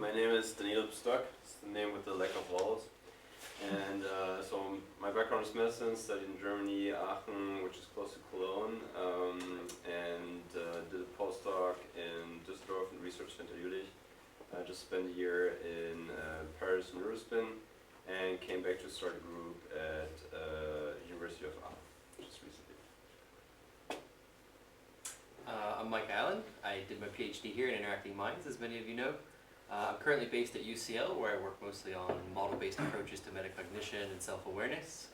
my name is Daniel Stock. It's the name with the lack of vowels. And so my background is medicine, studied in Germany, Aachen, which is close to Cologne, and did a postdoc in Düsseldorf and Research Center Jülich. I just spent a year in Paris and Neurospin, and came back to start a group at University of Aarhus just recently. I'm Mike Allen. I did my PhD here in Interacting Minds, as many of you know. I'm currently based at UCL, where I work mostly on model-based approaches to metacognition and self-awareness.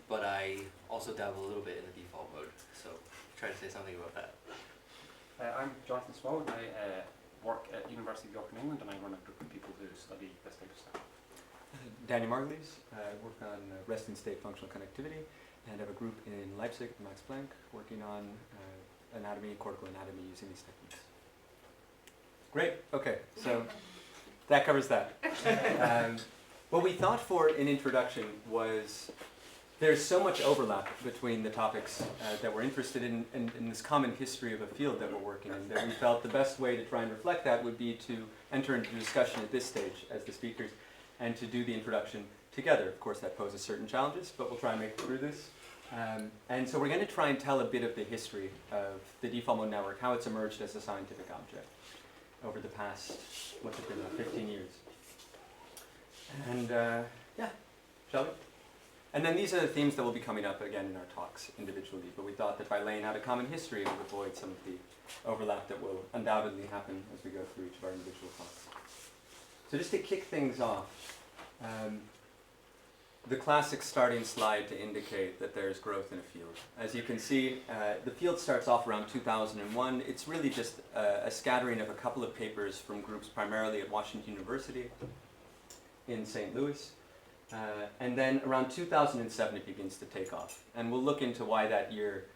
But I also dabble a little bit in the default mode, so try to say something about that. I'm Jonathan Small, and I work at University of York in England, and I run a group of people who study this type of stuff. Daniel Margulies. I work on resting state functional connectivity, and have a group in Leipzig, Max Planck, working on anatomy, cortical anatomy using these techniques. Great, okay, so that covers that. What we thought for an introduction was there's so much overlap between the topics that we're interested in this common history of a field that we're working in, that we felt the best way to try and reflect that would be to enter into discussion at this stage as the speakers and to do the introduction together. Of course, that poses certain challenges, but we'll try and make it through this. And so we're going to try and tell a bit of the history of the default mode network, how it's emerged as a scientific object over the past, what's it been, 15 years. And yeah, shall we? And then these are the themes that will be coming up again in our talks individually, but we thought that by laying out a common history, it would avoid some of the overlap that will undoubtedly happen as we go through each of our individual talks. So just to kick things off, the classic starting slide to indicate that there's growth in a field. As you can see, the field starts off around 2001. It's really just a scattering of a couple of papers from groups primarily at Washington University in St. Louis. And then around 2007 it begins to take off. And we'll look into why that year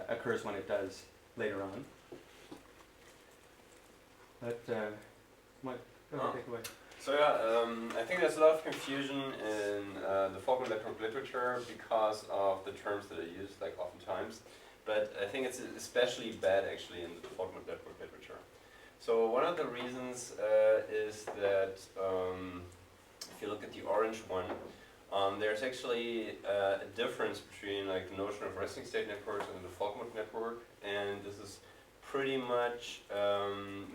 occurs when it does later on. But Mike, go ahead, take it away. So yeah, I think there's a lot of confusion in the Faulkner network literature because of the terms that are used, like oftentimes. But I think it's especially bad actually in the Faulkner network literature. So one of the reasons is that if you look at the orange one, there's actually a difference between like the notion of resting state networks and the Faulkner network, and this is pretty much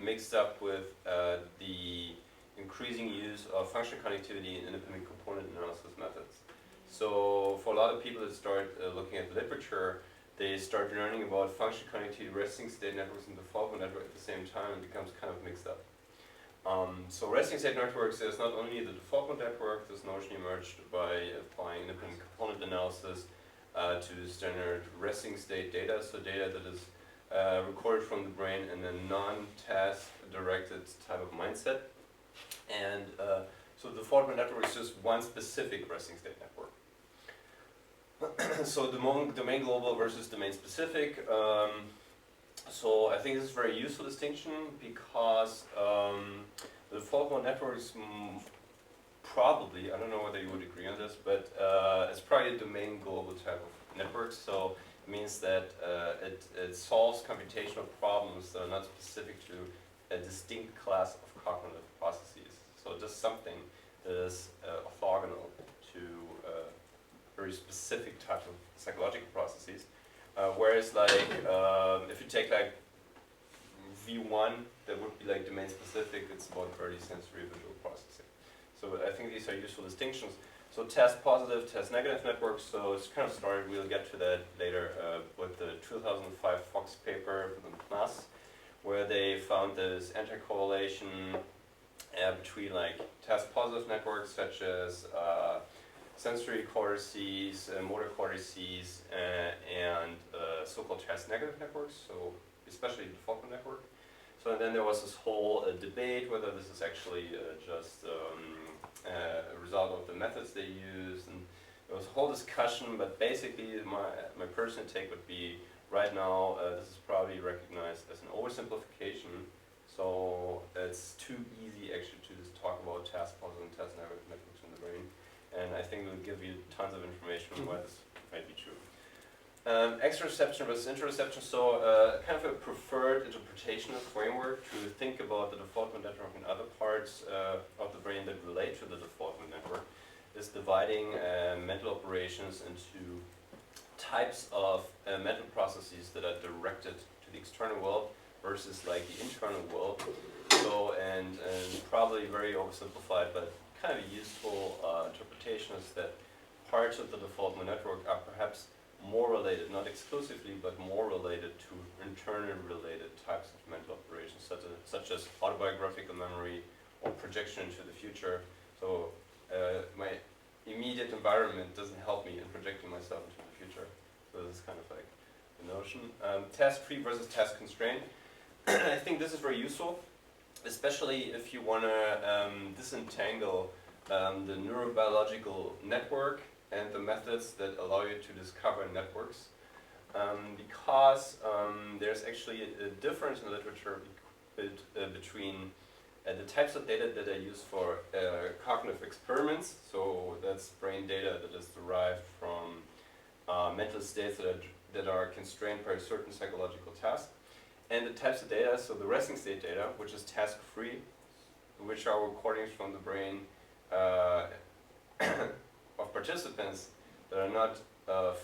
mixed up with the increasing use of functional connectivity and independent component analysis methods. So for a lot of people that start looking at the literature, they start learning about functional connectivity, resting state networks, and the Faulkner network at the same time, and becomes kind of mixed up. So resting state networks, there's not only the Faulkner network. This notion emerged by applying independent component analysis to standard resting state data, so data that is recorded from the brain in a non-task directed type of mindset. And so the Faulkner network is just one specific resting state network. So domain global versus domain specific. So I think this is a very useful distinction because the Faulkner network is probably, I don't know whether you would agree on this, but it's probably a domain global type of network. So it means that it solves computational problems that are not specific to a distinct class of cognitive processes. So just something that is orthogonal to very specific type of psychological processes. Whereas like if you take like V1, that would be like domain specific, it's about early sensory visual processing. So I think these are useful distinctions. So test positive, test negative networks, so it's kind of started, we'll get to that later with the 2005 Fox paper from class, where they found this anti-correlation between like test positive networks such as sensory cortices, motor cortices, and so-called test negative networks, so especially the Faulkner network. So and then there was this whole debate whether this is actually just a result of the methods they used, and there was a whole discussion, but basically my personal take would be right now this is probably recognized as an oversimplification. So it's too easy actually to just talk about task positive and task negative networks in the brain. And I think we'll give you tons of information on why this might be true. Exteroception versus interoception, so kind of a preferred interpretational framework to think about the default network in other parts parts of the brain that relate to the default mode network is dividing mental operations into types of mental processes that are directed to the external world versus like the internal world. So, and probably very oversimplified, but kind of a useful interpretation is that parts of the default mode network are perhaps more related, not exclusively, but more related to internally related types of mental operations, such as autobiographical memory or projection into the future. So my immediate environment doesn't help me in projecting myself into the future. So this is kind of like the notion. Task-free versus task-constrained. I think this is very useful, especially if you want to disentangle the neurobiological network and the methods that allow you to discover networks, because there's actually a difference in the literature between the types of data that are used for cognitive experiments, so that's brain data that is derived from mental states that are constrained by a certain psychological task, and the types of data, so the resting state data, which is task-free, which are recordings from the brain of participants that are not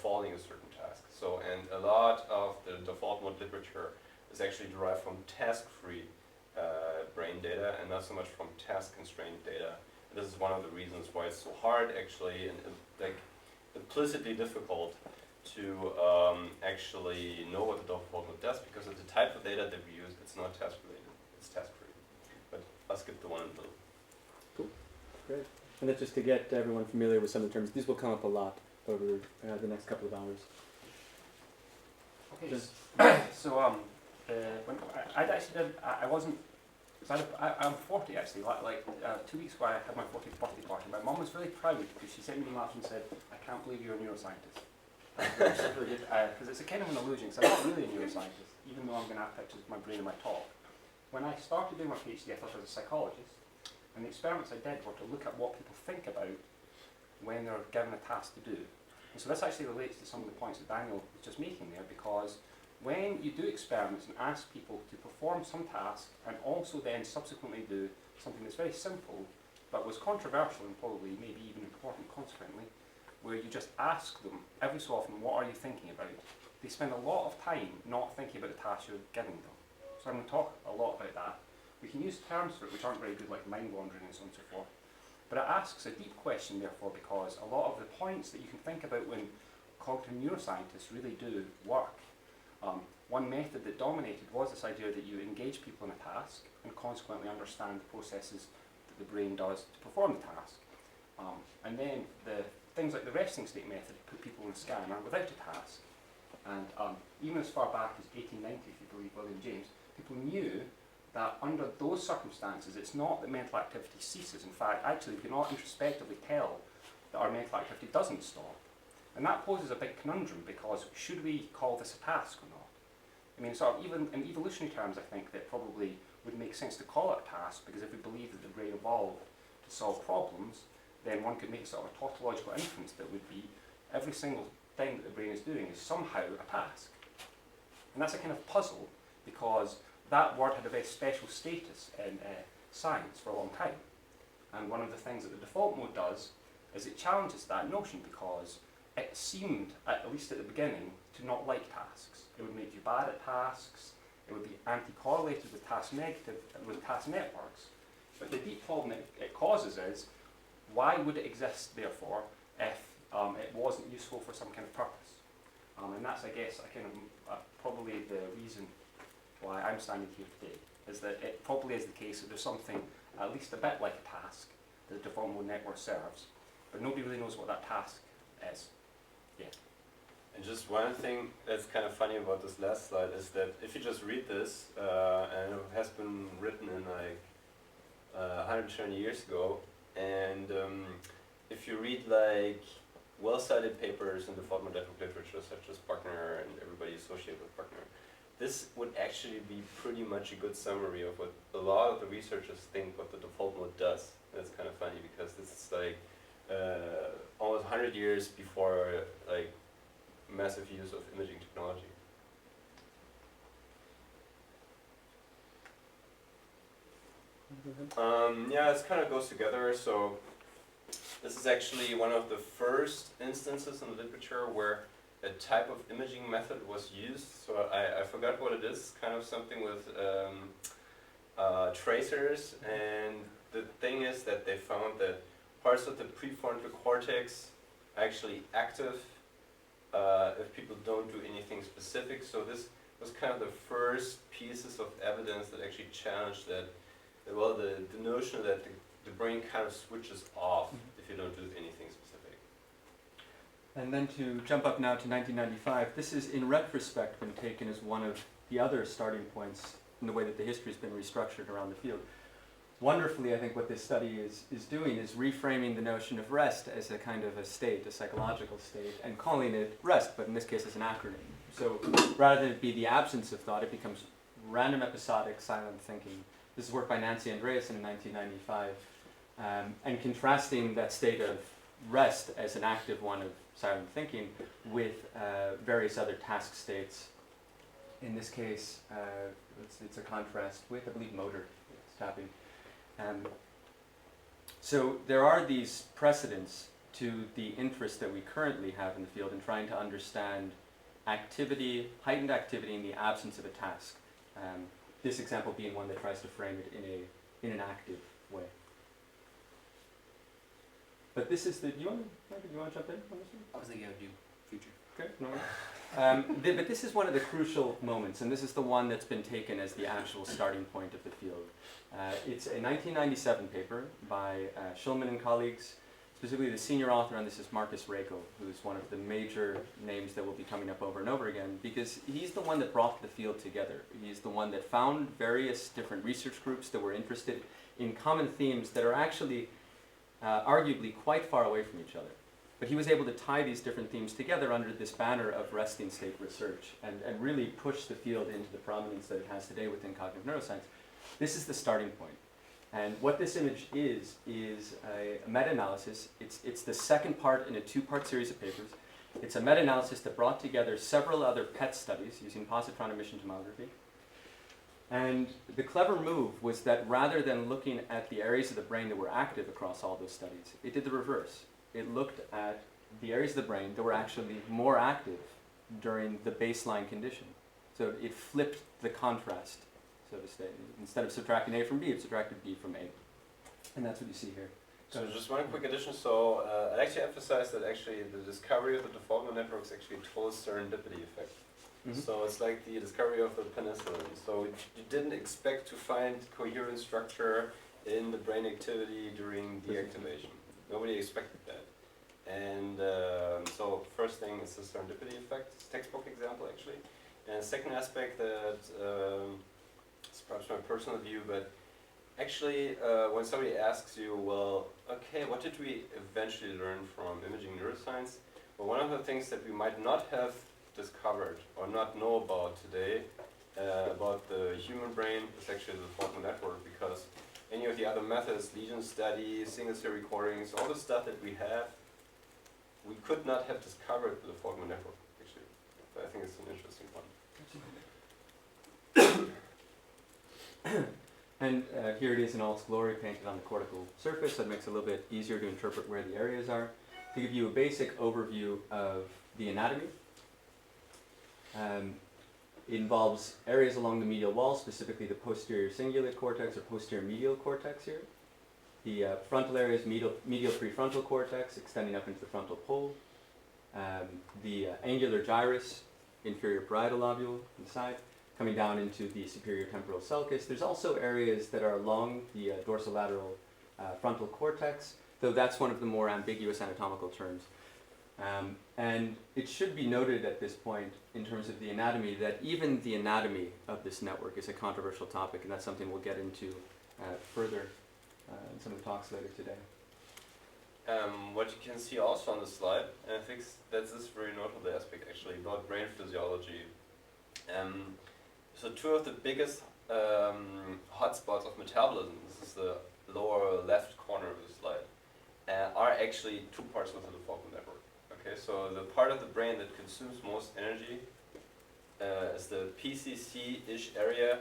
following a certain task. So, and a lot of the default mode literature is actually derived from task-free brain data and not so much from task-constrained data. And this is one of the reasons why it's so hard, actually, and like implicitly difficult to actually know what the default mode does, because of the type of data that we use. It's not task-related; it's task-free. But I'll skip the one in the middle. Cool, great. And that's just to get everyone familiar with some of the terms. These will come up a lot over the next couple of hours. Okay, so when I actually did, I wasn't, so I'm 40 actually, like 2 weeks ago I had my 40th birthday party. My mum was really proud because she sent me an email and said, "I can't believe you're a neuroscientist." Because it's a kind of an illusion, because I'm not really a neuroscientist, even though I'm going to have pictures of my brain in my talk. When I started doing my PhD, I thought I was a psychologist, and the experiments I did were to look at what people think about when they're given a task to do. And so this actually relates to some of the points that Daniel was just making there, because when you do experiments and ask people to perform some task and also then subsequently do something that's very simple but was controversial and probably maybe even important consequently, where you just ask them every so often, what are you thinking about? They spend a lot of time not thinking about the task you're giving them. So I'm going to talk a lot about that. We can use terms for it which aren't very good, like mind wandering and so on and so forth. But it asks a deep question, therefore, because a lot of the points that you can think about when cognitive neuroscientists really do work. One method that dominated was this idea that you engage people in a task and consequently understand the processes that the brain does to perform the task. And then the things like the resting state method put people in a scanner without a task. And even as far back as 1890, if you believe William James, people knew that under those circumstances, it's not that mental activity ceases. In fact, actually, we cannot introspectively tell that our mental activity doesn't stop. And that poses a big conundrum, because should we call this a task or not? I mean, sort of even in evolutionary terms, I think that probably would make sense to call it a task, because if we believe that the brain evolved to solve problems, then one could make sort of a tautological inference that would be every single thing that the brain is doing is somehow a task. And that's a kind of puzzle, because that word had a very special status in science for a long time. And one of the things that the default mode does is it challenges that notion, because it seemed, at least at the beginning, to not like tasks. It would make you bad at tasks, it would be anti-correlated with task networks. But the deep problem it causes is, why would it exist, therefore, if it wasn't useful for some kind of purpose? And that's, I guess, probably the reason why I'm standing here today, is that it probably is the case that there's something at least a bit like a task that the default mode network serves, but nobody really knows what that task is yet. And just one thing that's kind of funny about this last slide is that if you just read this, and it has been written in like 120 years ago, and if you read like well-cited papers in the default mode network literature, such as Buckner and everybody associated with Buckner, this would actually be pretty much a good summary of what a lot of the researchers think what the default mode does. That's kind of funny, because this is like almost 100 years before like massive use of imaging technology. with him? Yeah, it kind of goes together. So this is actually one of the first instances in the literature where a type of imaging method was used. So I forgot what it is, kind of something with tracers. And the thing is that they found that parts of the prefrontal cortex are actually active if people don't do anything specific. So this was kind of the first pieces of evidence that actually challenged that, well, the notion that the brain kind of switches off if you don't do anything specific. And then to jump up now to 1995, this is in retrospect been taken as one of the other starting points in the way that the history has been restructured around the field. Wonderfully, I think what this study is doing is reframing the notion of rest as a kind of a state, a psychological state, and calling it rest, but in this case as an acronym. So rather than it be the absence of thought, it becomes random episodic silent thinking. This is work by Nancy Andreasen in 1995, and contrasting that state of rest as an active one of silent thinking with various other task states. In this case, it's a contrast with, I believe, motor tapping. So there are these precedents to the interest that we currently have in the field in trying to understand activity, heightened activity in the absence of a task. This example being one that tries to frame it in an active way. But this is the, do you want to jump in on this one? I was thinking I'd do future. Okay, no worries. But this is one of the crucial moments, and this is the one that's been taken as the actual starting point of the field. It's a 1997 paper by Schulman and colleagues. Specifically, the senior author on this is Marcus Reiko, who's one of the major names that will be coming up over and over again, because he's the one that brought the field together. He's the one that found various different research groups that were interested in common themes that are actually arguably quite far away from each other. But he was able to tie these different themes together under this banner of resting state research and really push the field into the prominence that it has today within cognitive neuroscience. This is the starting point. And what this image is a meta-analysis. It's the second part in a two-part series of papers. It's a meta-analysis that brought together several other PET studies using positron emission tomography. And the clever move was that rather than looking at the areas of the brain that were active across all those studies, it did the reverse. It looked at the areas of the brain that were actually more active during the baseline condition. So it flipped the contrast, so to say. Instead of subtracting A from B, it subtracted B from A. And that's what you see here. So just one quick addition. So I'd actually emphasize that actually the discovery of the default networks actually told serendipity effect. Mm-hmm. So it's like the discovery of the penicillin. So you didn't expect to find coherent structure in the brain activity during deactivation. Nobody expected that. And so first thing is the serendipity effect. It's a textbook example actually. And second aspect that it's perhaps my personal view, but actually when somebody asks you, well, okay, what did we eventually learn from imaging neuroscience? Well, one of the things that we might not have discovered or not know about today about the human brain is actually the default network, because any of the other methods, lesion study, single cell recordings, all the stuff that we have, we could not have discovered the default network, actually. But I think it's an interesting one. And here it is in all its glory, painted on the cortical surface. That makes it a little bit easier to interpret where the areas are. To give you a basic overview of the anatomy, it involves areas along the medial wall, specifically the posterior cingulate cortex or posterior medial cortex here. The frontal area is medial prefrontal cortex, extending up into the frontal pole. The angular gyrus, inferior parietal lobule inside, coming down into the superior temporal sulcus. There's also areas that are along the dorsolateral frontal cortex, though that's one of the more ambiguous anatomical terms. And it should be noted at this point, in terms of the anatomy, that even the anatomy of this network is a controversial topic, and that's something we'll get into further in some of the talks later today. What you can see also on the slide, and I think that's this very notable aspect actually about brain physiology. So two of the biggest hotspots of metabolism, this is the lower left corner of the slide, are actually two parts within the default network. Okay, so the part of the brain that consumes most energy is the PCC-ish area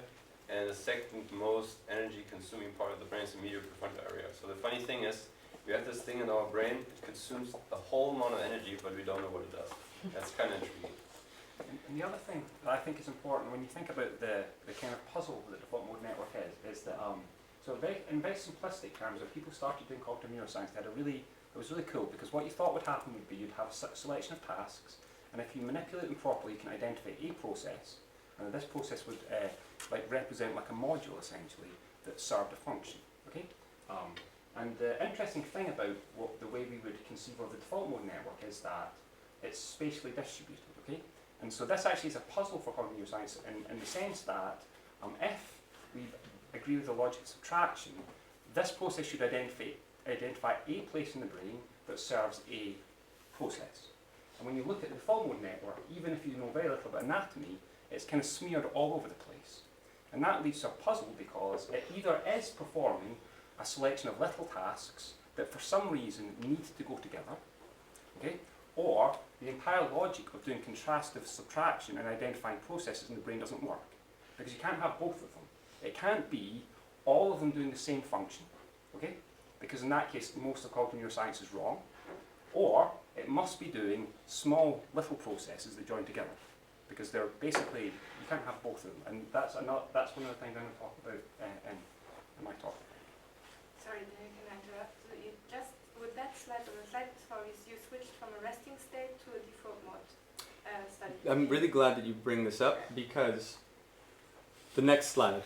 and the second most energy consuming part of the brain is the medial prefrontal area. So the funny thing is, we have this thing in our brain, it consumes a whole amount of energy, but we don't know what it does. That's kind of intriguing. And the other thing that I think is important when you think about the kind of puzzle that default mode network is that, so in very simplistic terms, when people started doing cognitive neuroscience, it was really cool, because what you thought would happen would be you'd have a selection of tasks, and if you manipulate them properly, you can identify a process, and this process would represent like a module essentially that served a function. Okay. And the interesting thing about the way we would conceive of the default mode network is that it's spatially distributed. Okay. And so this actually is a puzzle for cognitive neuroscience in the sense that if we agree with the logic of subtraction, this process should identify a place in the brain that serves a process. And when you look at the default mode network, even if you know very little about anatomy, it's kind of smeared all over the place. And that leads to a puzzle because it either is performing a selection of little tasks that for some reason need to go together, okay? Or the entire logic of doing contrastive subtraction and identifying processes in the brain doesn't work. Because you can't have both of them. It can't be all of them doing the same function, okay? Because in that case, most of cognitive neuroscience is wrong. Or it must be doing small little processes that join together. Because they're basically, you can't have both of them. And that's one of the things I'm going to talk about in my talk. Sorry, can I interrupt? So you just, with that slide, or the slide before, you switched from a resting state to a default mode study. I'm really glad that you bring this up because the next slide,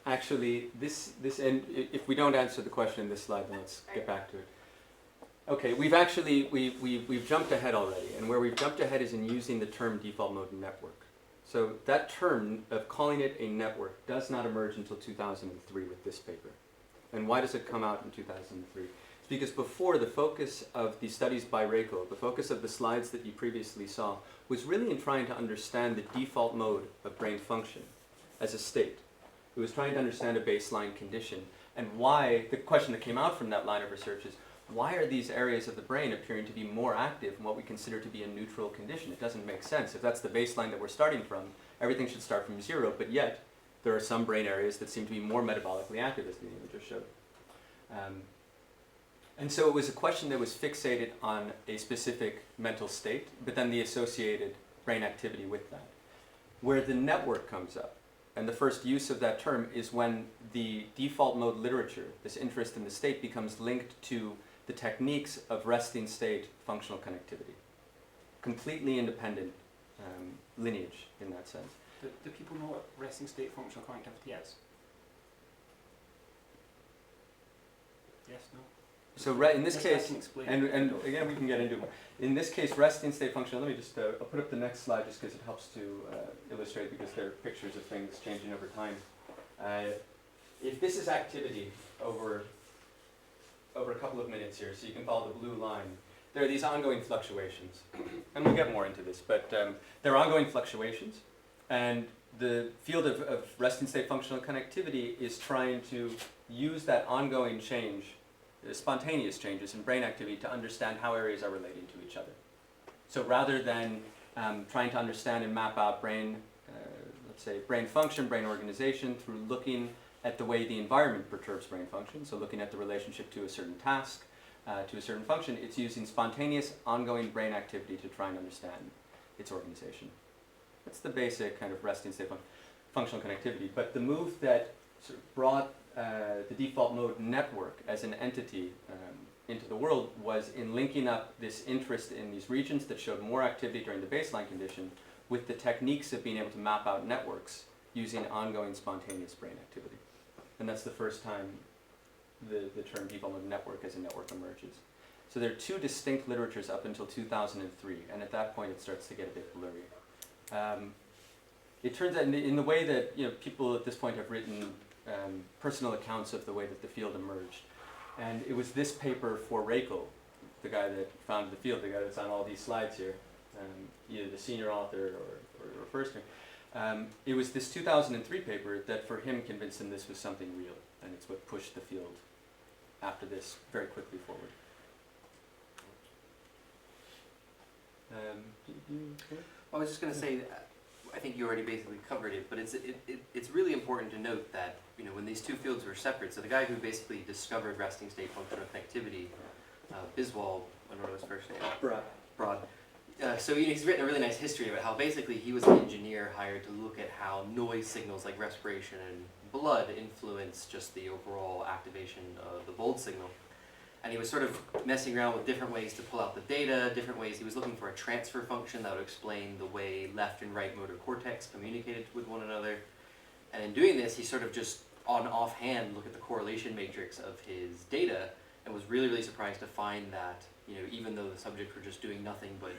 actually, this and if we don't answer the question in this slide, then let's get back to it. Okay, we've jumped ahead already, and where we've jumped ahead is in using the term default mode network. So that term of calling it a network does not emerge until 2003 with this paper. And why does it come out in 2003? It's because before, the focus of the studies by Reiko, the focus of the slides that you previously saw, was really in trying to understand the default mode of brain function as a state. It was trying to understand a baseline condition, and why, the question that came out from that line of research is, why are these areas of the brain appearing to be more active in what we consider to be a neutral condition? It doesn't make sense. If that's the baseline that we're starting from, everything should start from zero, but yet there are some brain areas that seem to be more metabolically active, as the image just showed. And so it was a question that was fixated on a specific mental state, but then the associated brain activity with that. Where the network comes up, and the first use of that term is when the default mode literature, this interest in the state, becomes linked to the techniques of resting state functional connectivity. Completely independent lineage in that sense. Do people know what resting state functional connectivity is? Yes, no? So in this case, and again we can get into it. In this case, resting state functional, let me just, I'll put up the next slide just because it helps to illustrate, because there are pictures of things changing over time. If this is activity over a couple of minutes here, so you can follow the blue line, there are these ongoing fluctuations. And we'll get more into this, but there are ongoing fluctuations, and the field of resting state functional connectivity is trying to use that ongoing change, spontaneous changes in brain activity, to understand how areas are relating to each other. So rather than trying to understand and map out brain, let's say brain function, brain organization, through looking at the way the environment perturbs brain function, so looking at the relationship to a certain task, to a certain function, it's using spontaneous, ongoing brain activity to try and understand its organization. That's the basic kind of resting state functional connectivity. But the move that sort of brought the default mode network as an entity into the world was in linking up this interest in these regions that showed more activity during the baseline condition with the techniques of being able to map out networks using ongoing spontaneous brain activity. And that's the first time the term default mode network as a network emerges. So there are two distinct literatures up until 2003, and at that point it starts to get a bit blurry. It turns out in the way that people at this point have written personal accounts of the way that the field emerged. And it was this paper for Reiko, the guy that founded the field, the guy that's on all these slides here, either the senior author or first year. It was this 2003 paper that for him convinced him this was something real, and it's what pushed the field after this very quickly forward. I was just going to say, I think you already basically covered it, but it's really important to note that, you know, when these two fields were separate, so the guy who basically discovered resting state functional connectivity, Biswal, I don't know his first name. Broad. So he's written a really nice history about how basically he was an engineer hired to look at how noise signals like respiration and blood influence just the overall activation of the bold signal. And he was sort of messing around with different ways to pull out the data, different ways. He was looking for a transfer function that would explain the way left and right motor cortex communicated with one another. And in doing this, he sort of just on offhand looked at the correlation matrix of his data and was really, really surprised to find that, you know, even though the subjects were just doing nothing but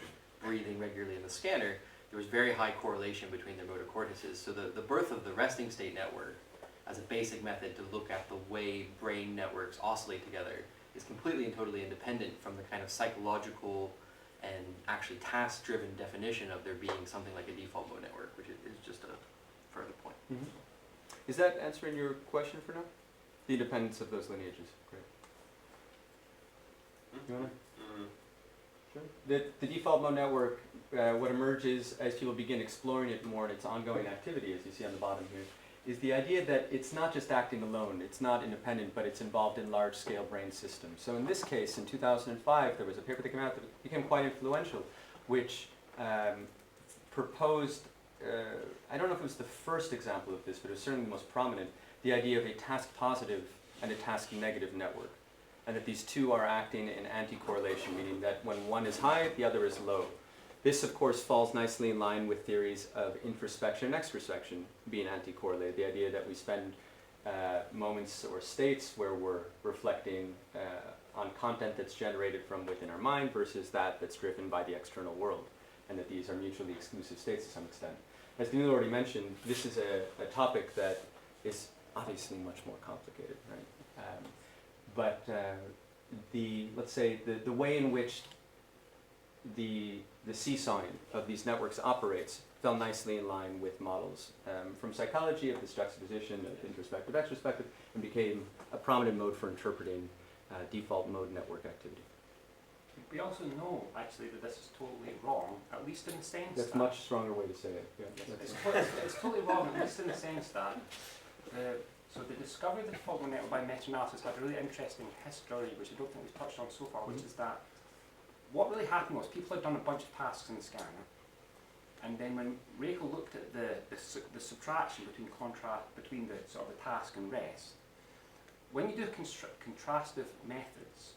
breathing regularly in the scanner, there was very high correlation between their motor cortices. So the birth of the resting state network as a basic method to look at the way brain networks oscillate together is completely and totally independent from the kind of psychological and actually task-driven definition of there being something like a default mode network, which is just a further point. Mm-hmm. Is that answering your question for now? The independence of those lineages. Great. You wanna? Sure. The default mode network, what emerges as people begin exploring it more in its ongoing activity, as you see on the bottom here, is the idea that it's not just acting alone, it's not independent, but it's involved in large-scale brain systems. So in this case, in 2005, there was a paper that came out that became quite influential, which proposed, I don't know if it was the first example of this, but it was certainly the most prominent, the idea of a task-positive and a task-negative network. And that these two are acting in anti-correlation, meaning that when one is high, the other is low. This, of course, falls nicely in line with theories of introspection and extrospection being anti-correlated. The idea that we spend moments or states where we're reflecting on content that's generated from within our mind versus that's driven by the external world, and that these are mutually exclusive states to some extent. As Neil already mentioned, this is a topic that is obviously much more complicated, right? But let's say the way in which the seesawing of these networks operates fell nicely in line with models from psychology of this juxtaposition of introspective, extrospective, and became a prominent mode for interpreting default mode network activity. We also know, actually, that this is totally wrong, at least in the sense That's a that... much stronger way to say it. Yeah, it's totally wrong, at least in the sense that so the discovery of the default mode network by meta-analysis had a really interesting history, which I don't think we've touched on so far, which is that what really happened was people had done a bunch of tasks in the scanner, and then when Reiko looked at the subtraction between the sort of the task and rest, when you do contrastive methods,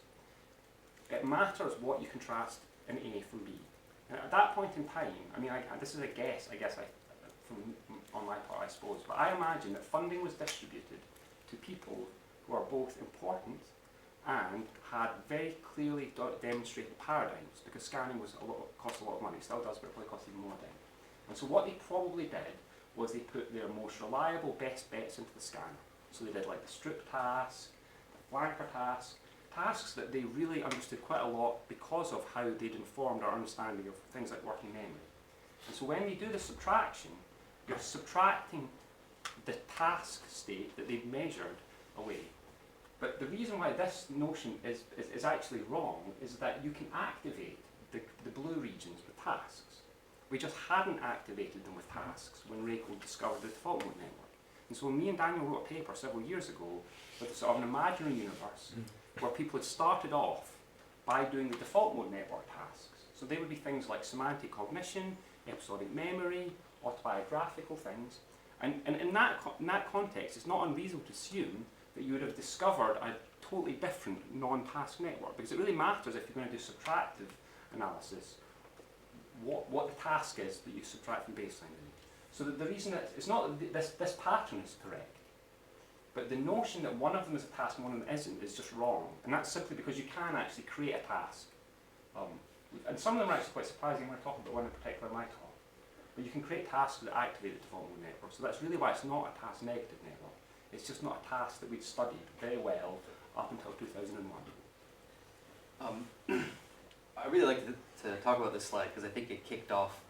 it matters what you contrast in A from B. And at that point in time, I mean, this is a guess, from on my part, I suppose, but I imagine that funding was distributed to people who are both important and had very clearly demonstrated paradigms, because scanning cost a lot of money, it still does, but it probably costs even more then. And so what they probably did was they put their most reliable best bets into the scanner. So they did like the strip task, the flanker task, tasks that they really understood quite a lot because of how they'd informed our understanding of things like working memory. And so when you do the subtraction, you're subtracting the task state that they've measured away. But the reason why this notion is actually wrong is that you can activate the blue regions with tasks. We just hadn't activated them with tasks when Reiko discovered the default mode network. And so me and Daniel wrote a paper several years ago with sort of an imaginary universe where people had started off by doing the default mode network tasks. So they would be things like semantic cognition, episodic memory, autobiographical things. And in that context, it's not unreasonable to assume that you would have discovered a totally different non-task network, because it really matters if you're going to do subtractive analysis, what the task is that you subtract from baseline. So the reason that it's not that this pattern is correct, but the notion that one of them is a task and one of them isn't is just wrong. And that's simply because you can actually create a task. And some of them are actually quite surprising when I talk about one in particular in my talk. But you can create tasks that activate the default mode network. So that's really why it's not a task negative network. It's just not a task that we'd studied very well up until 2001. I really like to talk about this slide because I think it kicked off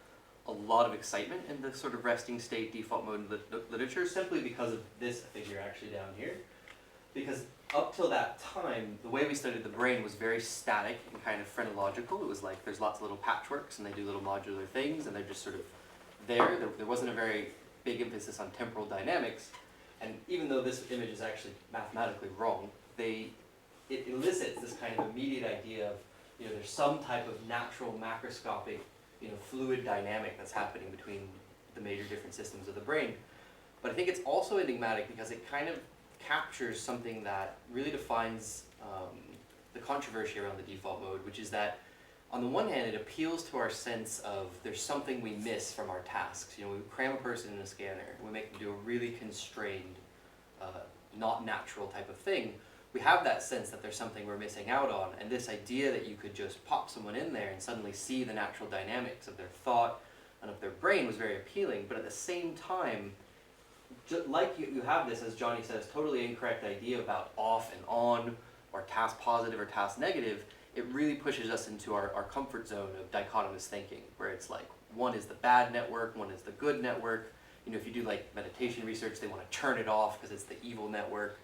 a lot of excitement in the sort of resting state default mode literature, simply because of this figure actually down here. Because up till that time, the way we studied the brain was very static and kind of phrenological. It was like there's lots of little patchworks and they do little modular things and they're just sort of there wasn't a very big emphasis on temporal dynamics, and even though this image is actually mathematically wrong, it elicits this kind of immediate idea of, you know, there's some type of natural macroscopic, you know, fluid dynamic that's happening between the major different systems of the brain. But I think it's also enigmatic because it kind of captures something that really defines the controversy around the default mode, which is that on the one hand, it appeals to our sense of there's something we miss from our tasks. You know, we cram a person in a scanner, we make them do a really constrained, not natural type of thing. We have that sense that there's something we're missing out on, and this idea that you could just pop someone in there and suddenly see the natural dynamics of their thought and of their brain was very appealing. But at the same time, like you have this, as Johnny says, totally incorrect idea about off and on, or task positive or task negative. It really pushes us into our comfort zone of dichotomous thinking, where it's like, one is the bad network, one is the good network. You know, if you do like meditation research, they want to turn it off because it's the evil network.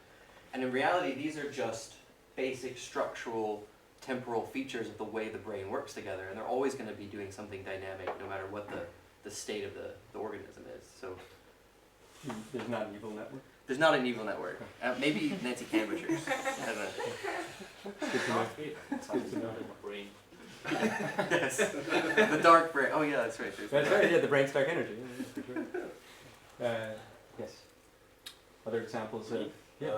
And in reality, these are just basic structural temporal features of the way the brain works together, and they're always going to be doing something dynamic no matter what the state of the organism is. So There's not an evil network? there's not an evil network. Maybe Nancy Cambridger's. I don't know. Good to know. Good to know. Brain. Yes. The dark brain. Oh yeah, that's right. That's right, yeah, the brain's dark energy. Yeah, for sure. Yes. Other examples of... Yeah.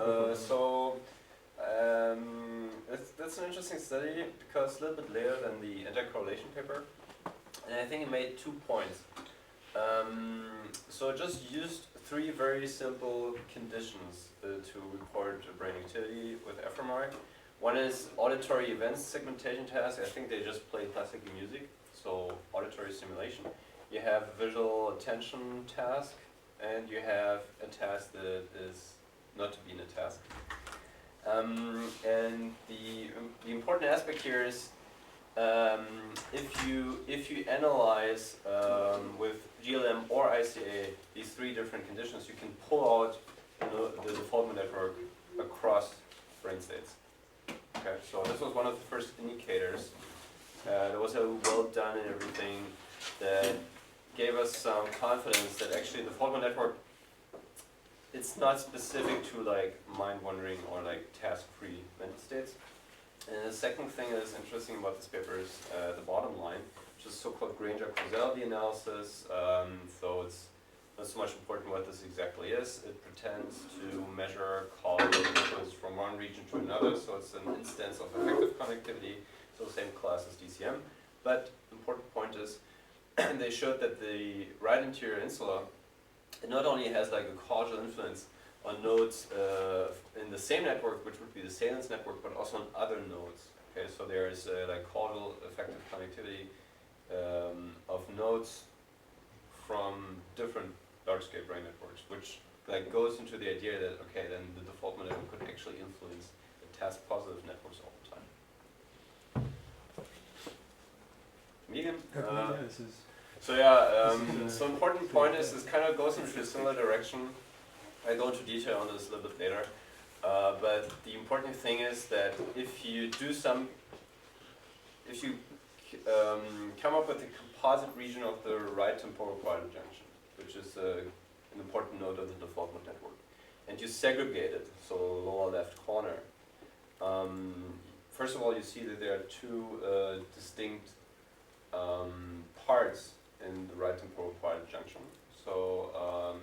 That's an interesting study because a little bit later than the anti-correlation paper, and I think it made 2 points. So it just used 3 very simple conditions to record brain activity with fMRI. One is auditory events segmentation task. I think they just play classical music, so auditory stimulation. You have visual attention task, and you have a task that is not to be in a task. And the important aspect here is if you analyze with GLM or ICA these 3 different conditions, you can pull out, you know, the default network across brain states. Okay, so this was one of the first indicators. There was a well done and everything that gave us some confidence that actually the default network, it's not specific to like mind wandering or like task-free mental states. And the second thing that is interesting about this paper is the bottom line, which is so-called Granger causality analysis. So it's not so much important what this exactly is. It pretends to measure causal influence from one region to another. So it's an instance of effective connectivity, so same class as DCM. But important point is, they showed that the right anterior insula, it not only has like a causal influence on nodes in the same network, which would be the salence network, but also on other nodes. Okay, so there is like causal effective connectivity of nodes from different large-scale brain networks, which like goes into the idea that okay, then the default network could actually influence the task-positive networks all the time. Medium. This is... So yeah, so important point is this kind of goes into a similar direction. I go into detail on this a little bit later, but the important thing is that if you come up with a composite region of the right temporal parietal junction, which is an important node of the default mode network, and you segregate it, so lower left corner. First of all, you see that there are 2 distinct parts in the right temporal parietal junction. So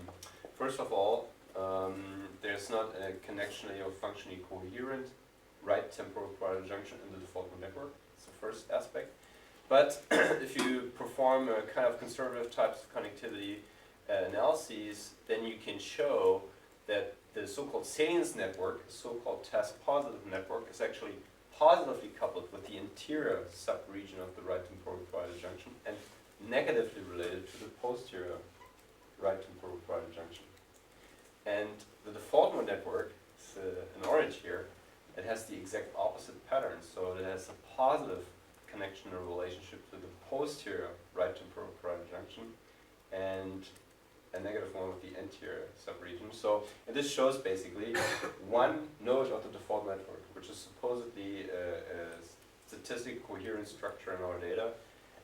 first of all, there's not a connectionally or functionally coherent right temporal parietal junction in the default mode network. It's the first aspect. But if you perform a kind of conservative types of connectivity analyses, then you can show that the so-called salence network, so-called task-positive network, is actually positively coupled with the anterior subregion of the right temporal parietal junction and negatively related to the posterior right temporal parietal junction. And the default mode network, is in orange here, it has the exact opposite pattern. So it has a positive connection or relationship to the posterior right temporal parietal junction and a negative one with the anterior subregion. So, and this shows basically one node of the default network, which is supposedly a statistically coherent structure in our data,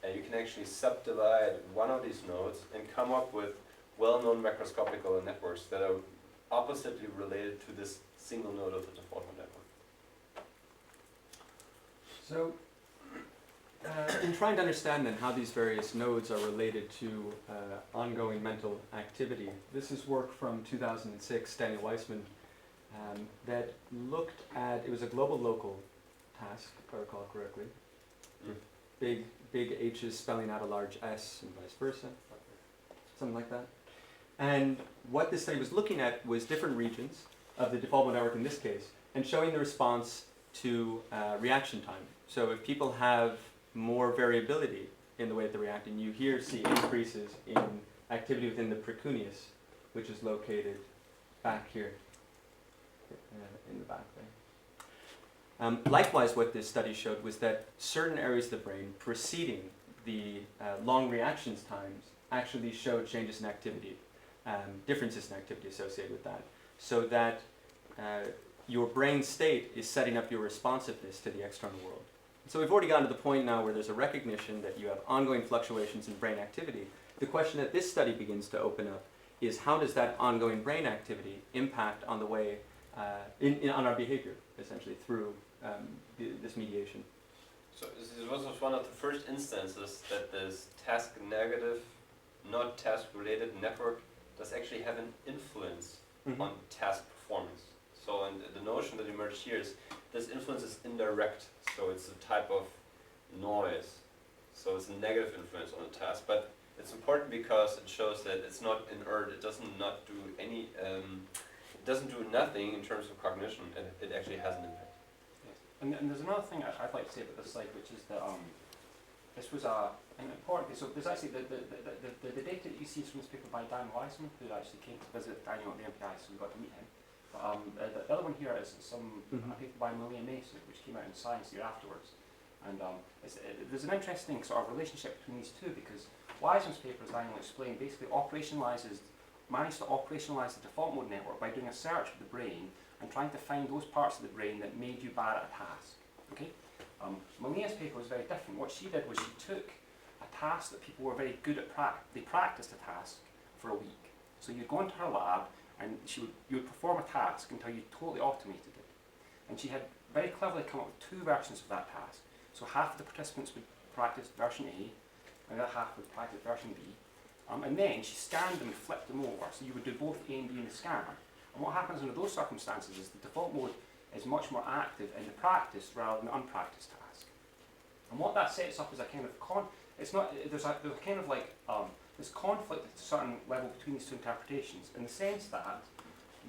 and you can actually subdivide one of these nodes and come up with well-known macroscopical networks that are oppositely related to this single node of the default mode network. So, in trying to understand then how these various nodes are related to ongoing mental activity, this is work from 2006, Daniel Weissman, that looked at, it was a global local task, if I recall correctly. Big H's spelling out a large S and vice versa, something like that. And what this study was looking at was different regions of the default mode network in this case, and showing the response to reaction time. So if people have more variability in the way that they're reacting, you here see increases in activity within the precuneus, which is located back here in the back there. Likewise, what this study showed was that certain areas of the brain preceding the long reactions times actually showed changes in activity, differences in activity associated with that, so that your brain state is setting up your responsiveness to the external world. So we've already gotten to the point now where there's a recognition that you have ongoing fluctuations in brain activity. The question that this study begins to open up is how does that ongoing brain activity impact on the way, on our behavior, essentially, through this mediation. So this was one of the first instances that this task negative, not task related network does actually have an influence on task performance. So and the notion that emerged here is this influence is indirect, so it's a type of noise. So it's a negative influence on the task, but it's important because it shows that it's not inert, it doesn't not do any, it doesn't do nothing in terms of cognition, and it actually has an impact. Yes. And there's another thing I'd like to say about this slide, which is that this was an important, so there's actually the data that you see is from this paper by Dan Weissman, who actually came to visit Daniel at the MPI, so we got to meet him. The other one here is a paper by Malia Mason, which came out in Science the year afterwards. And there's an interesting sort of relationship between these two, because Weissman's paper, as Daniel explained, basically managed to operationalize the default mode network by doing a search of the brain and trying to find those parts of the brain that made you bad at a task. Okay? Malia's paper was very different. What she did was she took a task that people were very good at, they practiced a task for a week. So you'd go into her lab and you would perform a task until you totally automated it. And she had very cleverly come up with two versions of that task. So half of the participants would practice version A, and the other half would practice version B. And then she scanned them and flipped them over, so you would do both A and B in the scanner. And what happens under those circumstances is the default mode is much more active in the practiced rather than the unpracticed task. And what that sets up is a kind of there's a kind of like this conflict at a certain level between these two interpretations, in the sense that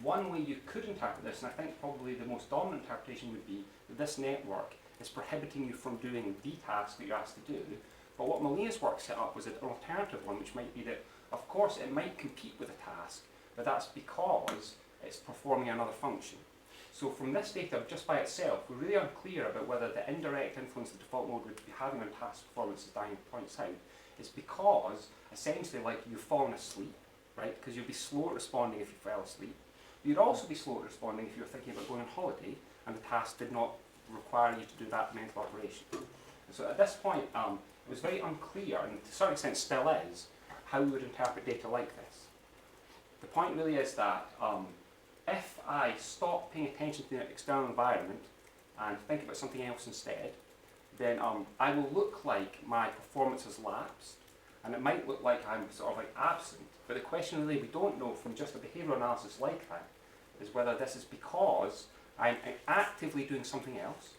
one way you could interpret this, and I think probably the most dominant interpretation would be that this network is prohibiting you from doing the task that you're asked to do. But what Malia's work set up was an alternative one, which might be that, of course, it might compete with a task, but that's because it's performing another function. So from this data, just by itself, we're really unclear about whether the indirect influence the default mode would be having on task performance, as Daniel points out, is because, essentially, like you've fallen asleep, right? Because you'd be slow at responding if you fell asleep. You'd also be slow at responding if you were thinking about going on holiday and the task did not require you to do that mental operation. And so at this point, it was very unclear, and to a certain extent still is, how we would interpret data like this. The point really is that if I stop paying attention to the external environment and think about something else instead, then I will look like my performance has lapsed, and it might look like I'm sort of like absent. But the question really we don't know from just a behavioural analysis like that is whether this is because I'm actively doing something else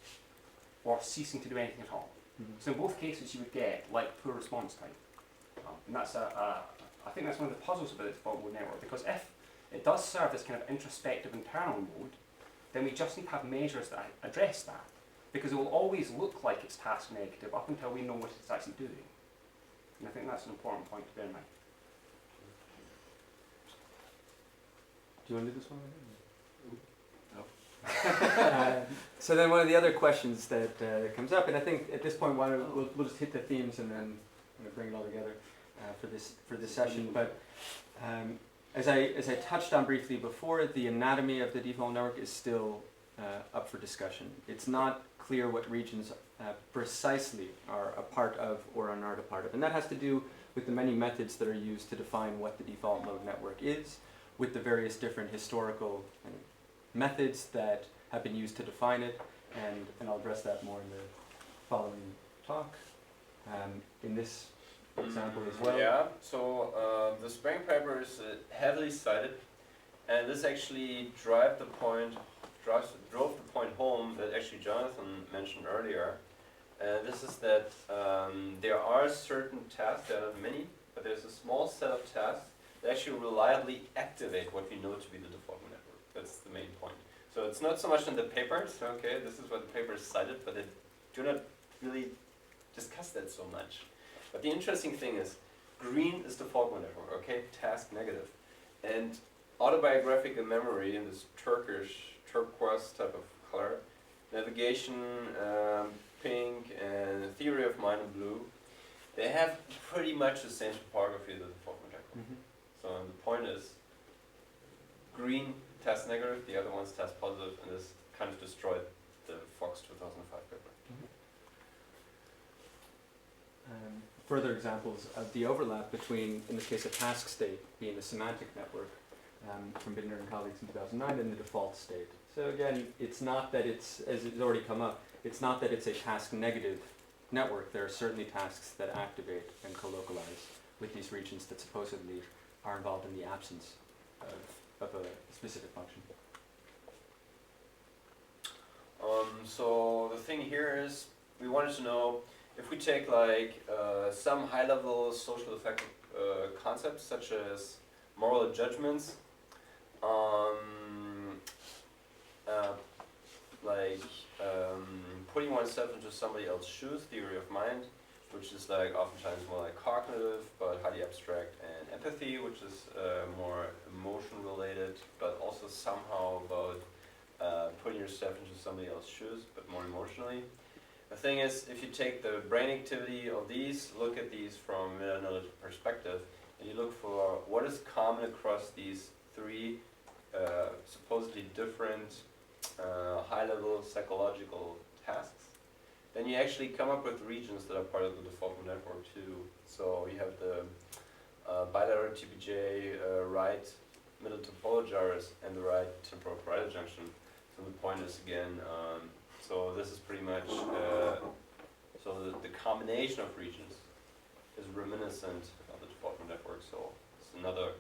or ceasing to do anything at all. So in both cases you would get like poor response time. And that's I think that's one of the puzzles about the default mode network, because if it does serve this kind of introspective internal mode, then we just need to have measures that address that, because it will always look like it's task negative up until we know what it's actually doing. And I think that's an important point to bear in mind. Do you want to do this one? No. So then one of the other questions that comes up, and I think at this point we'll just hit the themes and then bring it all together for this session. But as I touched on briefly before, the anatomy of the default network is still up for discussion. It's not clear what regions precisely are a part of or are not a part of. And that has to do with the many methods that are used to define what the default mode network is, with the various different historical methods that have been used to define it, and I'll address that more in the following talk. In this example as well. Yeah, so the Spring paper is heavily cited, and this actually drove the point home that actually Jonathan mentioned earlier. This is that there are certain tasks, there are not many, but there's a small set of tasks that actually reliably activate what we know to be the default network. That's the main point. So it's not so much in the papers, okay, this is what the papers cited, but they do not really discuss that so much. But the interesting thing is, green is default mode network, okay, task negative. And autobiographical memory in this turquoise type of color, navigation, pink, and theory of mind in blue, they have pretty much the same topography as the default mode network. Mhm. So the point is, green task negative, the other one's task positive, and this kind of destroyed the Fox 2005 paper. Further examples of the overlap between, in this case, a task state being a semantic network from Bittner and colleagues in 2009 and the default state. So again, it's not that it's, as it's already come up, it's not that it's a task negative network. There are certainly tasks that activate and co-localize with these regions that supposedly are involved in the absence of a specific function. So the thing here is, we wanted to know if we take like some high-level social effective concepts such as moral judgments, putting oneself into somebody else's shoes, theory of mind, which is like oftentimes more like cognitive but highly abstract, and empathy, which is more emotion related but also somehow about putting yourself into somebody else's shoes but more emotionally. The thing is, if you take the brain activity of these, look at these from a meta-analytical perspective, and you look for what is common across these three supposedly different high-level psychological tasks, then you actually come up with regions that are part of the default mode network too. So you have the bilateral TPJ, right middle topologars, and the right temporal parietal junction. So the point is again, so this is pretty much, so the combination of regions is reminiscent of the default mode network. So it's another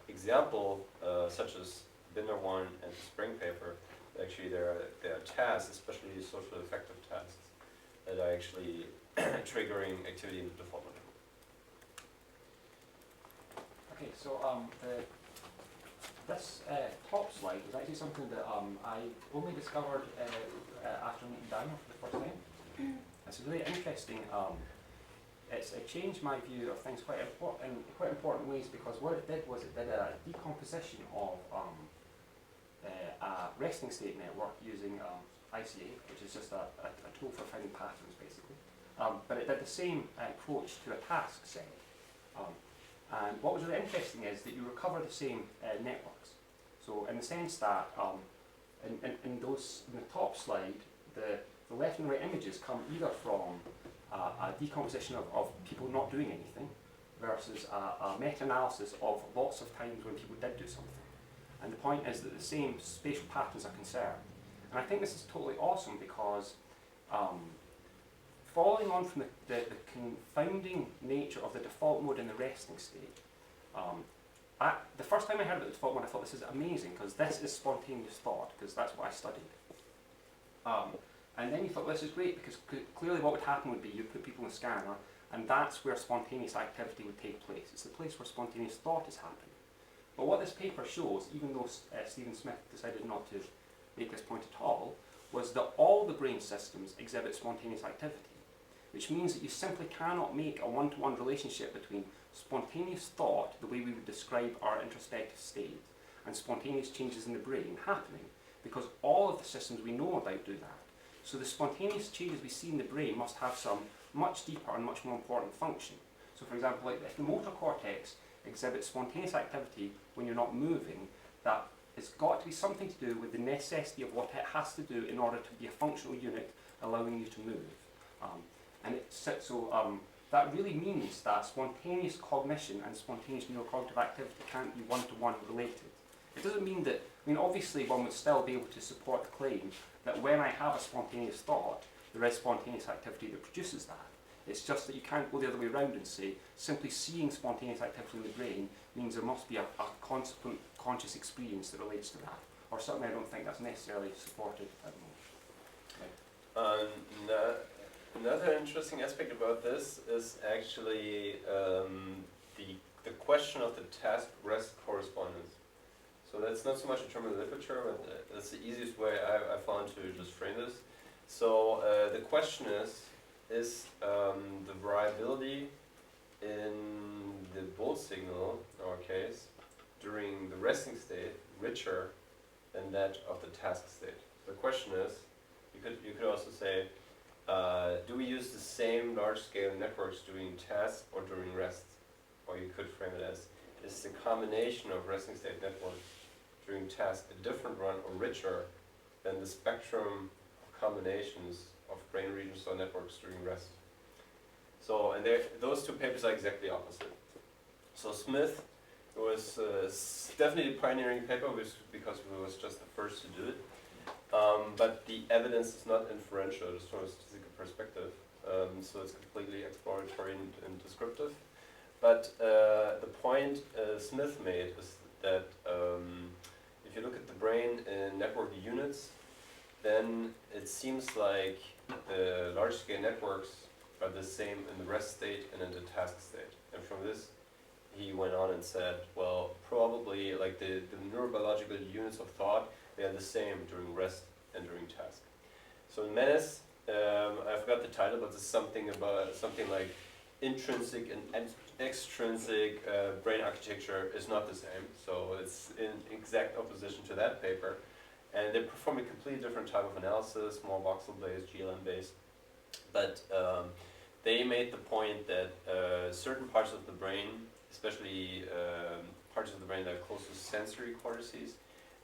example, such as Binder 1 and the Spring paper. Actually, there are tasks, especially social effective tasks, that are actually triggering activity in the default mode network. Okay, so this top slide was actually something that I only discovered after meeting Daniel for the first time. It's really interesting. It changed my view of things in quite important ways, because what it did was it did a decomposition of a resting state network using ICA, which is just a tool for finding patterns basically. But it did the same approach to a task set. And what was really interesting is that you recover the same networks. So in the sense that in the top slide, the left and right images come either from a decomposition of people not doing anything versus a meta-analysis of lots of times when people did do something. And the point is that the same spatial patterns are conserved. And I think this is totally awesome because following on from the confounding nature of the default mode in the resting state, the first time I heard about the default mode, I thought this is amazing because this is spontaneous thought, because that's what I studied. And then you thought, well, this is great because clearly what would happen would be you put people in a scanner, and that's where spontaneous activity would take place. It's the place where spontaneous thought is happening. But what this paper shows, even though Stephen Smith decided not to make this point at all, was that all the brain systems exhibit spontaneous activity, which means that you simply cannot make a one-to-one relationship between spontaneous thought, the way we would describe our introspective state, and spontaneous changes in the brain happening, because all of the systems we know about do that. So the spontaneous changes we see in the brain must have some much deeper and much more important function. So for example, like if the motor cortex exhibits spontaneous activity when you're not moving, that it's got to be something to do with the necessity of what it has to do in order to be a functional unit allowing you to move. That really means that spontaneous cognition and spontaneous neurocognitive activity can't be one-to-one related. It doesn't mean that, obviously one would still be able to support the claim that when I have a spontaneous thought, there is spontaneous activity that produces that. It's just that you can't go the other way around and say simply seeing spontaneous activity in the brain means there must be a consequent conscious experience that relates to that. Or certainly I don't think that's necessarily supported at the moment. Another interesting aspect about this is actually the question of the task-rest correspondence. So that's not so much a term in the literature, but that's the easiest way I found to just frame this. So the question is the variability in the bolt signal, in our case, during the resting state richer than that of the task state? The question is, you could also say, do we use the same large-scale networks during task or during rest? Or you could frame it as, is the combination of resting state networks during task a different one or richer than the spectrum of combinations of brain regions or networks during rest? So, and those two papers are exactly opposite. So Smith was definitely a pioneering paper because he was just the first to do it. But the evidence is not inferential, just from a statistical perspective. So it's completely exploratory and descriptive. But the point Smith made is that if you look at the brain in network units, then it seems like the large-scale networks are the same in the rest state and in the task state. And from this, he went on and said, well, probably like the neurobiological units of thought, they are the same during rest and during task. So in Menace, I forgot the title, but it's something like intrinsic and extrinsic brain architecture is not the same. So it's in exact opposition to that paper. And they perform a completely different type of analysis, more voxel-based, GLM-based. But they made the point that certain parts of the brain, especially parts of the brain that are close to sensory cortices,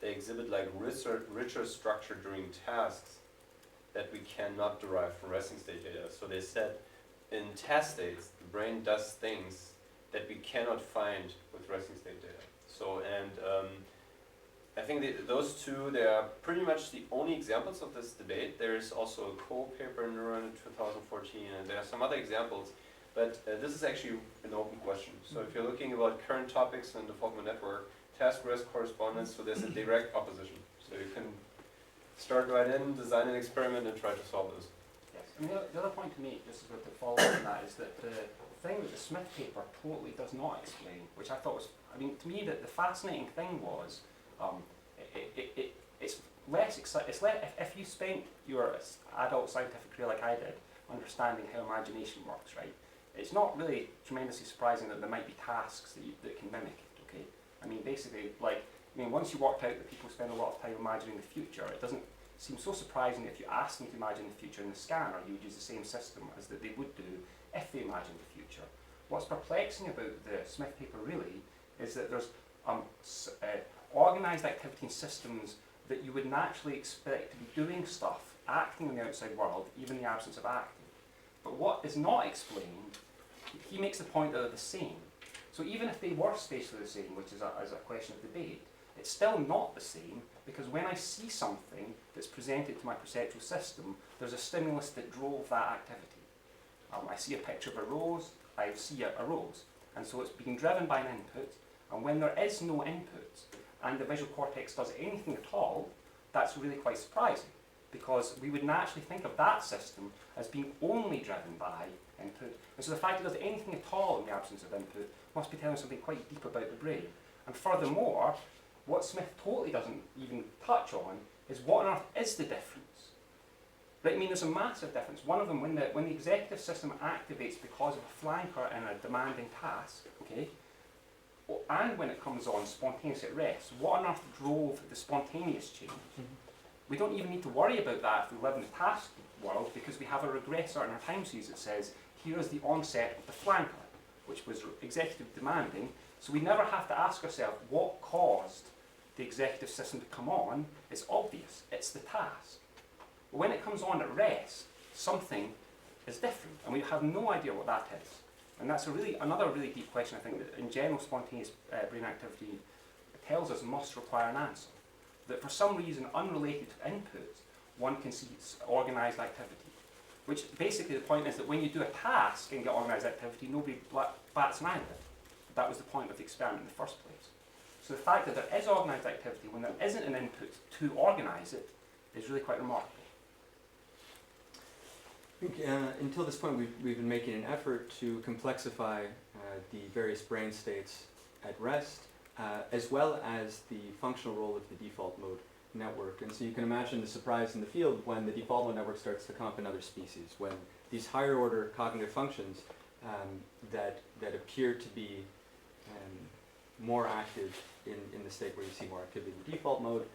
they exhibit like richer structure during tasks that we cannot derive from resting state data. So they said in task states, the brain does things that we cannot find with resting state data. So, and I think those two, they are pretty much the only examples of this debate. There is also a Cole paper in Neuron in 2014, and there are some other examples. But this is actually an open question. So if you're looking about current topics in the Faulkner network, task-rest correspondence, so there's a direct opposition. So you can start right in, design an experiment, and try to solve this. Yes, and the other point to make, just to follow on that, is that the thing that the Smith paper totally does not explain, which I thought was, to me, the fascinating thing was, it's less exciting. If you spent your adult scientific career like I did, understanding how imagination works, right? It's not really tremendously surprising that there might be tasks that can mimic it. Okay, basically, once you worked out that people spend a lot of time imagining the future, it doesn't seem so surprising that if you ask them to imagine the future in the scanner, you would use the same system as that they would do if they imagined the future. What's perplexing about the Smith paper really is that there's organised activity in systems that you would naturally expect to be doing stuff, acting in the outside world, even in the absence of acting. But what is not explained, he makes the point that they're the same. So even if they were spatially the same, which is a question of debate, it's still not the same, because when I see something that's presented to my perceptual system, there's a stimulus that drove that activity. I see a picture of a rose, I see a rose. And so it's being driven by an input, and when there is no input, and the visual cortex does anything at all, that's really quite surprising, because we would naturally think of that system as being only driven by input. And so the fact it does anything at all in the absence of input must be telling something quite deep about the brain. And furthermore, what Smith totally doesn't even touch on is what on earth is the difference? Right, there's a massive difference. One of them, when the executive system activates because of a flanker in a demanding task, okay, and when it comes on spontaneous at rest, what on earth drove the spontaneous change? We don't even need to worry about that if we live in the task world, because we have a regressor in our time series that says, here is the onset of the flanker, which was executive demanding. So we never have to ask ourselves what caused the executive system to come on. It's obvious, it's the task. But when it comes on at rest, something is different, and we have no idea what that is. And that's another really deep question, I think, that in general spontaneous brain activity tells us must require an answer. That for some reason unrelated to input, one can see organised activity. Which basically the point is that when you do a task and get organised activity, nobody bats an eyelid. That was the point of the experiment in the first place. So the fact that there is organised activity when there isn't an input to organise it is really quite remarkable. I think until this point we've been making an effort to complexify the various brain states at rest, as well as the functional role of the default mode network. And so you can imagine the surprise in the field when the default mode network starts to come up in other species, when these higher order cognitive functions that appear to be more active in the state where you see more activity in the default mode,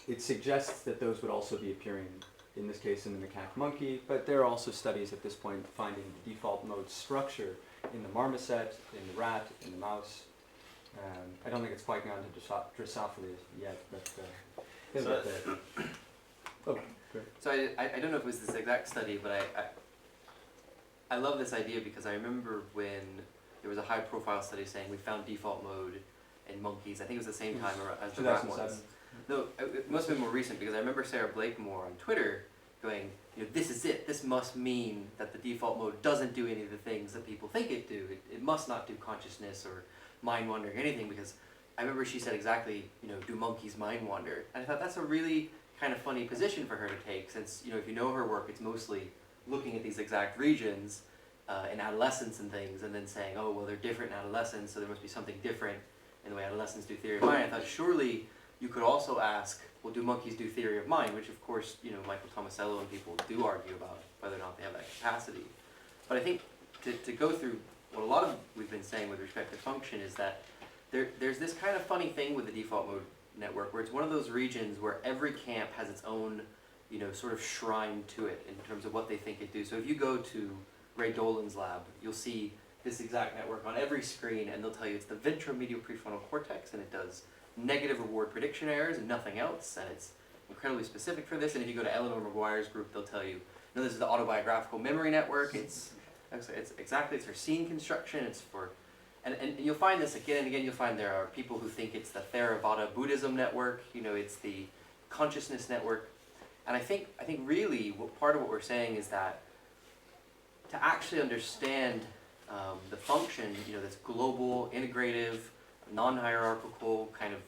it suggests that those would also be appearing, in this case, in the macaque monkey, but there are also studies at this point finding the default mode structure in the marmoset, in the rat, in the mouse. I don't think it's quite gone to Drosophila yet, but So I don't know if it was this exact study, but I love this idea because I remember when there was a high profile study saying we found default mode in monkeys. I think it was the same time as the rat ones. No, it must have been more recent because I remember Sarah Blakemore on Twitter going, this is it. This must mean that the default mode doesn't do any of the things that people think it do. It must not do consciousness or mind wandering or anything, because I remember she said exactly, do monkeys mind wander? And I thought that's a really kind of funny position for her to take, since, if you know her work, it's mostly looking at these exact regions in adolescence and things, and then saying, oh, well, they're different in adolescence, so there must be something different in the way adolescents do theory of mind. I thought surely you could also ask, well, do monkeys do theory of mind? Which, of course, Michael Tomasello and people do argue about whether or not they have that capacity. But I think to go through what a lot of we've been saying with respect to function is that there's this kind of funny thing with the default mode network where it's one of those regions where every camp has its own, sort of shrine to it in terms of what they think it do. So if you go to Ray Dolan's lab, you'll see this exact network on every screen, and they'll tell you it's the ventromedial prefrontal cortex, and it does negative reward prediction errors and nothing else, and it's incredibly specific for this. And if you go to Eleanor McGuire's group, they'll tell you, no, this is the autobiographical memory network. It's her scene construction. It's for, and you'll find this again and again. You'll find there are people who think it's the Theravada Buddhism network. It's the consciousness network. And I think really part of what we're saying is that to actually understand the function, this global, integrative, non-hierarchical kind of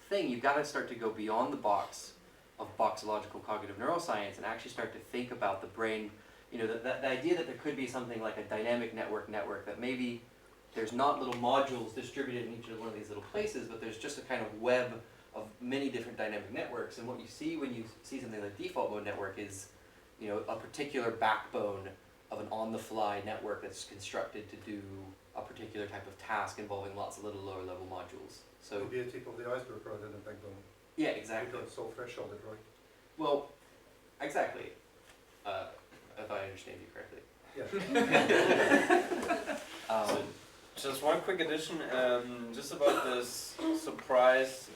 thing, you've got to start to go beyond the box of boxological cognitive neuroscience and actually start to think about the brain. The idea that there could be something like a dynamic network that maybe there's not little modules distributed in each of one of these little places, but there's just a kind of web of many different dynamic networks. And what you see when you see something like default mode network is, a particular backbone of an on-the-fly network that's constructed to do a particular type of task involving lots of little lower level modules. So maybe a tip of the iceberg rather than a backbone. Yeah, exactly. Because it's so thresholded, right? Well, exactly. If I understand you correctly. Yeah. So just one quick addition, just about this surprise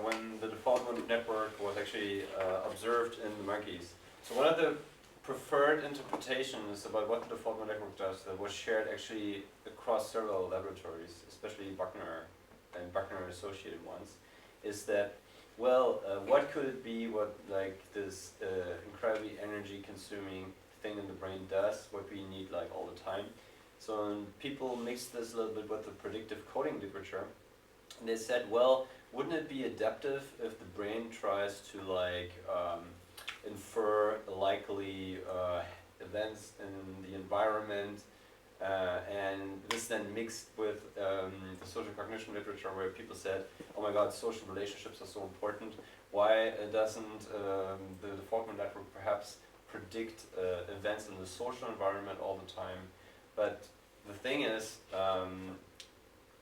when the default mode network was actually observed in the monkeys. So one of the preferred interpretations about what the default mode network does that was shared actually across several laboratories, especially Buckner and Buckner associated ones, is that, well, what could it be what this incredibly energy consuming thing in the brain does, what we need all the time. So people mixed this a little bit with the predictive coding literature, and they said, well, wouldn't it be adaptive if the brain tries to infer likely events in the environment, and this then mixed with the social cognition literature where people said, oh my god, social relationships are so important, why doesn't the default mode network perhaps predict events in the social environment all the time? But the thing is,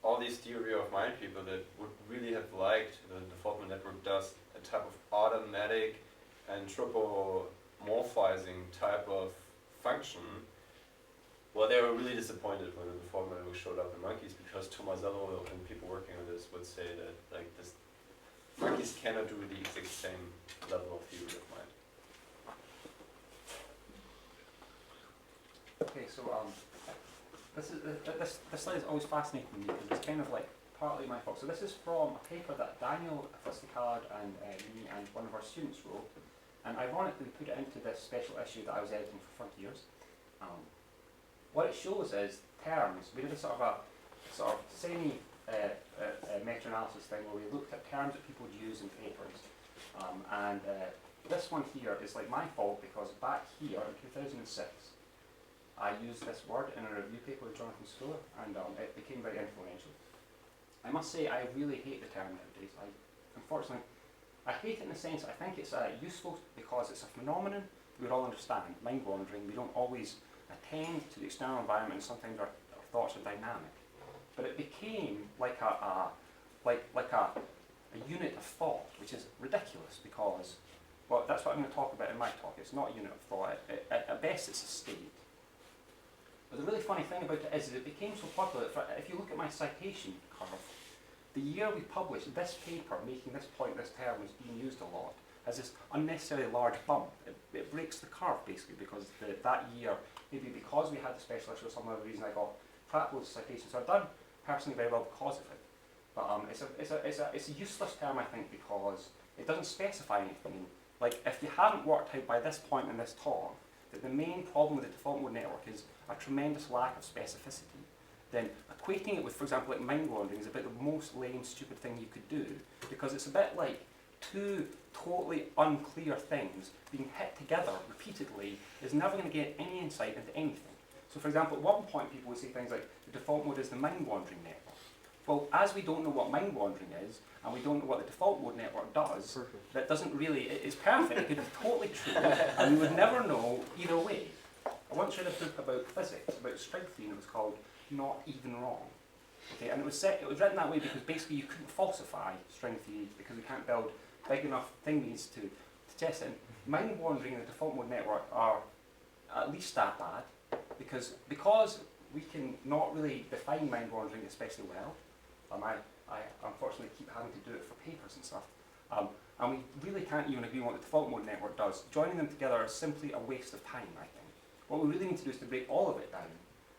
all these theory of mind people that would really have liked the default mode network does a type of automatic anthropomorphizing type of function. Well, they were really disappointed when the default mode network showed up in monkeys, because Tomasello and people working on this would say that this monkeys cannot do the exact same level of theory of mind. Okay, so this slide is always fascinating me because it's kind of like partly my fault. So this is from a paper that Daniel Fisticard and me and one of our students wrote, and ironically we put it into this special issue that I was editing for Frontiers. What it shows is terms. We did a sort of semi meta-analysis thing where we looked at terms that people would use in papers, and this one here is like my fault because back here in 2006 I used this word in a review paper with Jonathan Schooler, and it became very influential. I must say I really hate the term nowadays. Unfortunately, I hate it in the sense I think it's useful because it's a phenomenon we all understand, mind wandering. We don't always attend to the external environment, and sometimes our thoughts are dynamic. But it became like a unit of thought, which is ridiculous because, well, that's what I'm going to talk about in my talk. It's not a unit of thought. At best, it's a state. But the really funny thing about it is it became so popular that if you look at my citation curve, the year we published this paper making this point, this term was being used a lot, has this unnecessarily large bump. It breaks the curve basically because that year, maybe because we had the special issue or some other reason, I got crap loads of citations. So I've done personally very well because of it. But it's a useless term, I think, because it doesn't specify anything. Like, if you haven't worked out by this point in this talk that the main problem with the default mode network is a tremendous lack of specificity, then equating it with, for example, like mind wandering is about the most lame, stupid thing you could do, because it's a bit like two totally unclear things being hit together repeatedly is never going to get any insight into anything. So, for example, at one point people would say things like the default mode is the mind wandering network. Well, as we don't know what mind wandering is, and we don't know what the default mode network does, that doesn't really, it's perfect, it could be totally true, and we would never know either way. I once read a book about physics, about string theory, and it was called Not Even Wrong. Okay, and it was written that way because basically you couldn't falsify string theory because we can't build big enough thingies to test it. And mind wandering and the default mode network are at least that bad, because we can not really define mind wandering especially well. I unfortunately keep having to do it for papers and stuff. And we really can't even agree on what the default mode network does. Joining them together is simply a waste of time, I think. What we really need to do is to break all of it down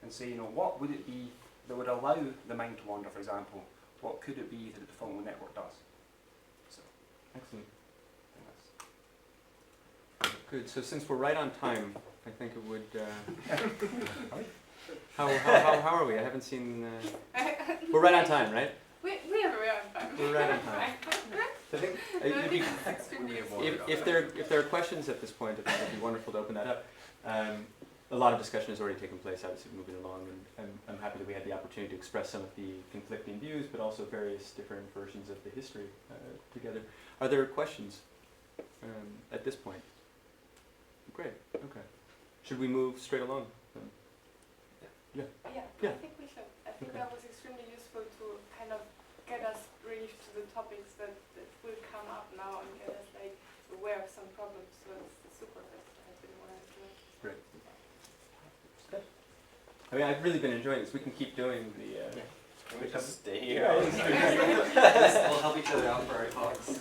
and say, what would it be that would allow the mind to wander, for example? What could it be that the default mode network does? So, Excellent. I think Good. So since we're right on time, I think it would. How are we? I haven't seen. We're right on time, right? We are on time. We're right on time. So I think it'd be, Extremely useful. if there are questions at this point, I think it'd be wonderful to open that up. A lot of discussion has already taken place, obviously moving along, and I'm happy that we had the opportunity to express some of the conflicting views, but also various different versions of the history together. Are there questions at this point? Great. Okay. Should we move straight along? Yeah, Yeah. I think we should. I think Okay. that was extremely useful to kind of get us briefed to the topics that will come up now and get us aware of some problems. So it's super that I didn't want to do it. Great. Good. I mean, I've really been enjoying this. We can keep doing the. Can we just stay here? We'll help each other out for our talks.